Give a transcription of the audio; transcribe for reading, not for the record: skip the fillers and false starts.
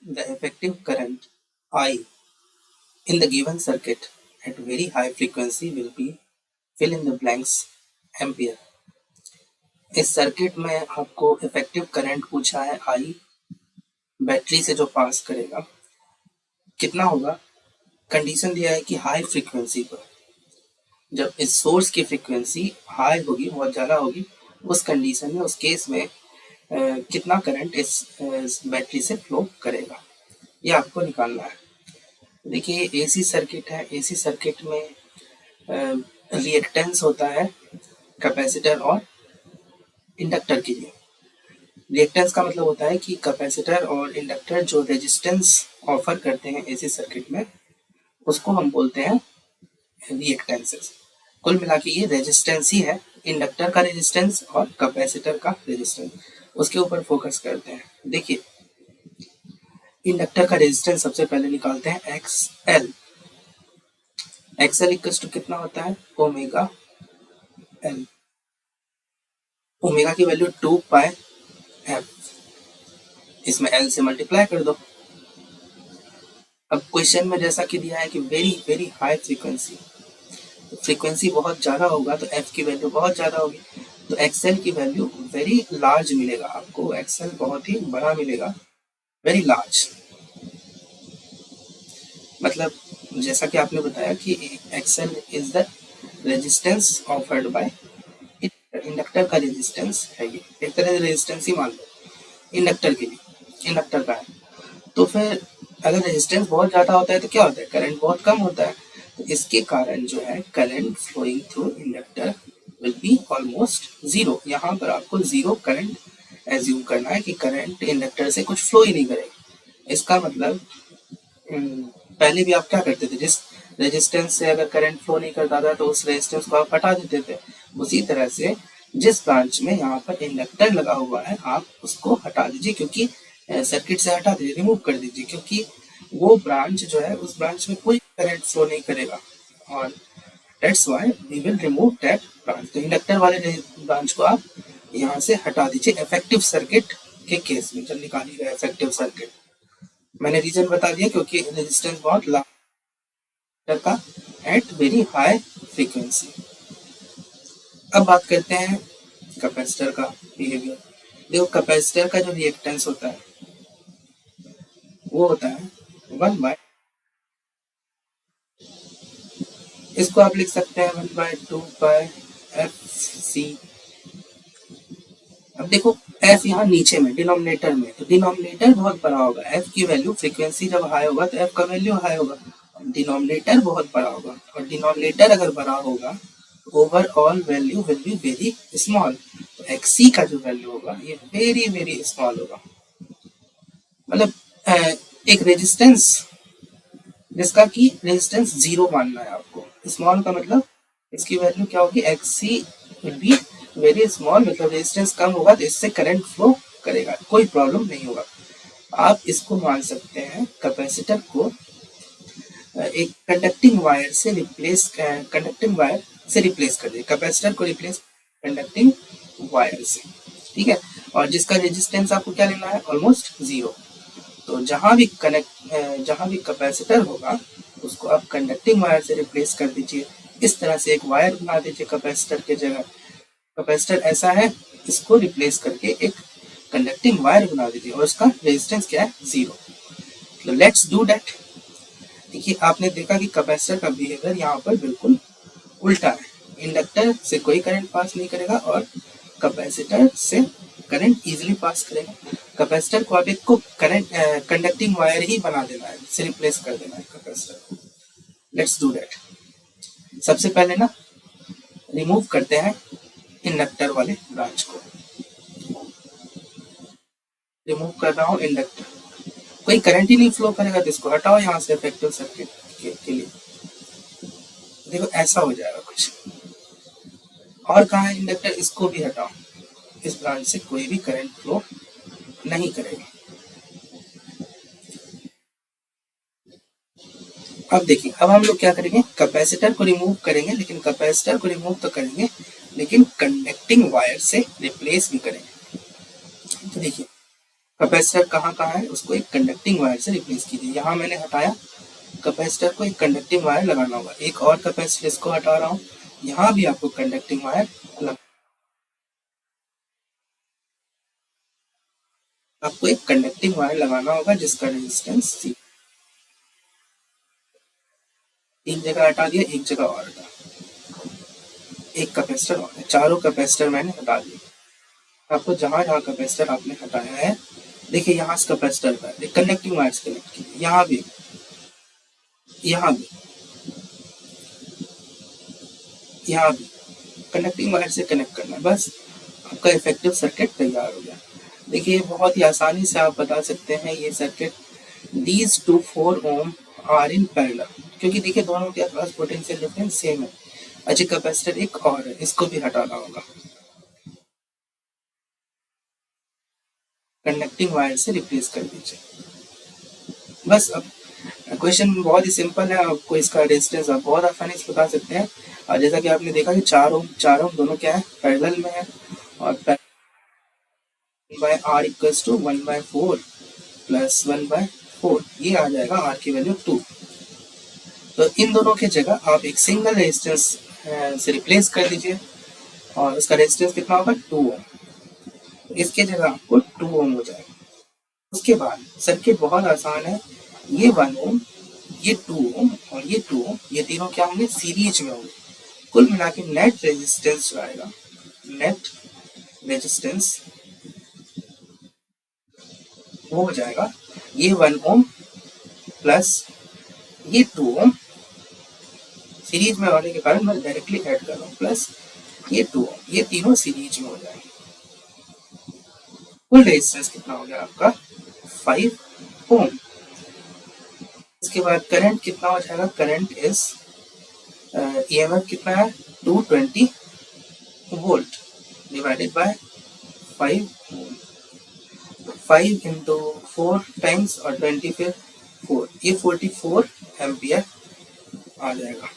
the effective current I in the given circuit at very high frequency will be fill in the blanks ampere। इस circuit में आपको effective current पूछा है आई, battery से जो पास करेगा कितना होगा। कंडीशन दिया है कि हाई फ्रीक्वेंसी पर, जब इस सोर्स की फ्रीक्वेंसी हाई होगी, बहुत ज़्यादा होगी, उस कंडीशन में, उस केस में कितना करंट इस बैटरी से फ्लो करेगा, ये आपको निकालना है। देखिए एसी सर्किट है, एसी सर्किट में रिएक्टेंस होता है कैपेसिटर और इंडक्टर के लिए। रिएक्टेंस का मतलब होता है कि कैपेसिटर और इंडक्टर जो रेजिस्टेंस ऑफर करते हैं एसी सर्किट में, उसको हम बोलते हैं रिएक्टेंसेस। कुल मिला के ये रेजिस्टेंस ही है, इंडक्टर का रेजिस्टेंस और कैपेसिटर का रेजिस्टेंस, उसके ऊपर फोकस करते हैं। देखिए इंडक्टर का रेजिस्टेंस सबसे पहले निकालते हैं एक्सएल। एक्सएल इक्वल्स टू कितना होता है, ओमेगा एल। ओमेगा की वैल्यू 2 पाई एफ, इसमें एल से मल्टीप्लाई कर दो। अब क्वेश्चन में जैसा कि दिया है कि very very high frequency, frequency बहुत ज़्यादा होगा तो एफ की वैल्यू बहुत ज़्यादा होगी, तो एक्सएल की वैल्यू वेरी लार्ज मिलेगा आपको, एक्सएल बहुत ही बड़ा मिलेगा, वेरी लार्ज। मतलब जैसा कि आपने बताया कि XL is the resistance offered by inductor का रेजिस्टेंस है, ये एक तरह से रेजिस्टेंस ही मान लो इंडक्टर के लिए, इंडक्टर का है। तो फिर अगर रेजिस्टेंस बहुत ज़्यादा होता है तो क्या होता है, करंट बहुत कम होता है, तो इसके कारण जो है current flowing through inductor will be almost zero. यहाँ पर आपको जीरो करंट एज्यूम करना है कि करंट इंडक्टर से कुछ फ्लो ही नहीं करेगा। इसका मतलब पहले भी आप क्या करते थे, जिस रेजिस्टेंस से अगर करंट फ्लो नहीं करता था तो उस रेजिस्टेंस को आप हटा देते थे। उसी तरह से जिस ब्रांच में यहाँ पर इंडक्टर लगा हुआ है आप उसको हटा दीजिए, क्योंकि सर्किट से हटा दीजिए, रिमूव कर दीजिए, क्योंकि वो ब्रांच जो है उस ब्रांच में कोई करंट फ्लो नहीं करेगा, और that's why we will remove that branch. तो इंडक्टर वाले ब्रांच को आप यहाँ से हटा दीजिए इफेक्टिव सर्किट के केस में, जब निकालिएगा इफेक्टिव सर्किट। मैंने रीजन बता दिया, क्योंकि रेजिस्टेंस बहुत लार्ज का एट वेरी हाई फ्रीक्वेंसी। अब बात करते हैं कैपेसिटर का बिहेवियर। देखो कैपेसिटर का जो रिएक्टेंस होता है वो होता है 1 बाय, इसको आप लिख सकते हैं 1/2 बाय एफ सी। अब देखो एफ यहाँ नीचे में डिनोमिनेटर में, तो डिनोमिनेटर बहुत बड़ा होगा, एफ की वैल्यू फ्रीक्वेंसी जब हाई होगा तो एफ का वैल्यू हाई होगा, डिनोमिनेटर बहुत बड़ा होगा, और डिनोमिनेटर अगर बड़ा होगा overall value will be very small. तो एक्सी का जो वैल्यू होगा ये वेरी वेरी स्मॉल होगा। मतलब एक रेजिस्टेंस जिसका कि रेजिस्टेंस जीरो मानना है आपको, स्मॉल का मतलब इसकी वैल्यू क्या होगी, x c will be very small, मतलब रेजिस्टेंस कम होगा तो इससे करंट फ्लो करेगा, कोई प्रॉब्लम नहीं होगा। आप इसको मान सकते हैं कैपेसिटर को एक कंडक्टिंग वायर से रिप्लेस कर दे, कैपेसिटर को रिप्लेस कंडक्टिंग वायर से, ठीक है। और जिसका रेजिस्टेंस आपको क्या लेना है, ऑलमोस्ट जीरो। तो जहां भी कैपेसिटर होगा उसको आप कंडक्टिंग वायर से रिप्लेस कर दीजिए। इस तरह से एक वायर बना दीजिए कैपेसिटर के जगह, कैपेसिटर ऐसा है, इसको रिप्लेस करके एक कंडक्टिंग वायर बना दीजिए और उसका रेजिस्टेंस क्या है, जीरो। तो लेट्स डू दैट। देखिए आपने देखा कि कैपेसिटर का बिहेवियर यहाँ पर बिल्कुल उल्टा है, इंडक्टर से कोई करंट पास नहीं करेगा और कैपेसिटर से करंट इजीली पास करेगा। कैपेसिटर को आप एक को करंट कंडक्टिंग वायर ही बना देना है, से रिप्लेस कर देना है कैपेसिटर को। Let's do that. सबसे पहले ना रिमूव करते हैं इंडक्टर वाले ब्रांच को, रिमूव कर रहा हूँ इंडक्टर, कोई करंट ही नहीं फ्लो करेगा तो इसको हटाओ यहाँ से इफेक्टिव सर्किट के लिए। देखो ऐसा हो जाएगा कुछ, और कहाँ है इंडक्टर, इसको भी हटाओ, इस ब्रांच से कोई भी करंट फ्लो नहीं करेगा। अब देखिए अब हम लोग क्या करेंगे, कैपेसिटर को रिमूव करेंगे, लेकिन कैपेसिटर को रिमूव तो करेंगे लेकिन कंडक्टिंग वायर से रिप्लेस भी करेंगे। तो देखिए कैपेसिटर कहाँ कहाँ है, उसको एक कंडक्टिंग वायर से रिप्लेस कीजिए। यहाँ मैंने हटाया, कैपेसिटर को एक कंडक्टिंग वायर लगाना होगा। एक और कैपेसिटर इसको हटा रहा हूँ, यहाँ भी आपको कंडक्टिंग वायर आपको एक कंडक्टिंग वायर लगाना होगा जिसका रेजिस्टेंस सी। एक जगह हटा दिया, एक जगह और हटा, एक कैपेसिटर और है, चारों कैपेसिटर मैंने हटा दिए। आपको जहां जहां कैपेसिटर आपने हटाया है, देखिए यहाँ से कैपेसिटर पर कंडक्टिंग वायर से कनेक्ट कीजिए, यहाँ भी, यहाँ भी, यहाँ भी कनेक्टिंग वायर से कनेक्ट करना है। बस आपका इफेक्टिव सर्किट तैयार हो गया। देखिए बहुत ही आसानी से आप बता सकते हैं ये circuit. These two 4 ohm are in parallel, क्योंकि देखिए दोनों के पास पोटेंशियल डिफरेंस सेम है। अच्छा कैपेसिटर एक और है, इसको भी हटाना होगा, कंडक्टिंग वायर से रिप्लेस कर दीजिए। बस अब क्वेश्चन बहुत ही सिंपल है, आपको इसका रेजिस्टेंस आप बहुत आसानी से बता सकते हैं। और जैसा कि आपने देखा कि 4 ओम दोनों क्या है, पैरेलल में है, और by R equals to 1/4 plus 1/4, ये आ जाएगा आर की वैल्यू 2। तो इन दोनों की जगह आप एक सिंगल रेजिस्टेंस से रिप्लेस कर दीजिए, और उसका रेजिस्टेंस कितना होगा, 2 ओम। इसके जगह आपको 2 ओम हो जाएगा। उसके बाद सर्किट बहुत आसान है, ये 1 ओम, ये 2 ओम और ये 2 ओम, ये तीनों क्या होंगे, सीरीज में होंगे। कुल मिला के नेट रेजिस्टेंस जो आएगा, नेट रेजिस्टेंस वो हो जाएगा ये 1 ओम प्लस ये 2 ओम, सीरीज में होने के कारण मैं डायरेक्टली ऐड कर रहा हूँ, प्लस ये 2 ओम, ये तीनों सीरीज में हो जाएंगे। कुल रेजिस्टेंस कितना हो गया आपका, 5 ओम। इसके बाद करंट कितना हो जाएगा, करंट इज ईएमएफ कितना है, 220 volt divided by 5 ohm. 5 into 4 times और 20 फिर 4, ये 44 एम्पियर आ जाएगा।